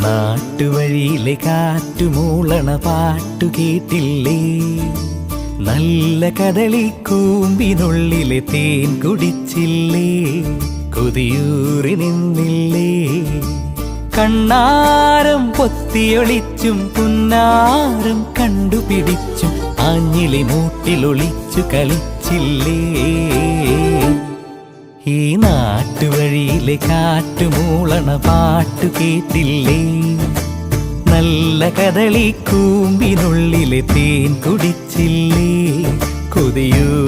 നാട്ടുവഴിയിലെ കാറ്റുമൂളണ പാട്ടു കേട്ടില്ലേ? നല്ല കദളിക്കൂമ്പിനുള്ളിലെ തേൻ കുടിച്ചില്ലേ? കൊതിയൂറി നിന്നില്ലേ? കണ്ണാരം പൊത്തിയൊളിച്ചും പുന്നാരം കണ്ടുപിടിച്ചും ആഞ്ഞിലി മൂട്ടിലൊളിച്ചു കളിച്ചില്ലേ? ഈ നാട്ടുവഴിയിലെ കാറ്റുമൂളണ പാട്ടു കേട്ടില്ലേ? നല്ല കദളിക്കൂമ്പിനുള്ളിലെ തേൻ കുടിച്ചില്ലേ? കൊതിയൂ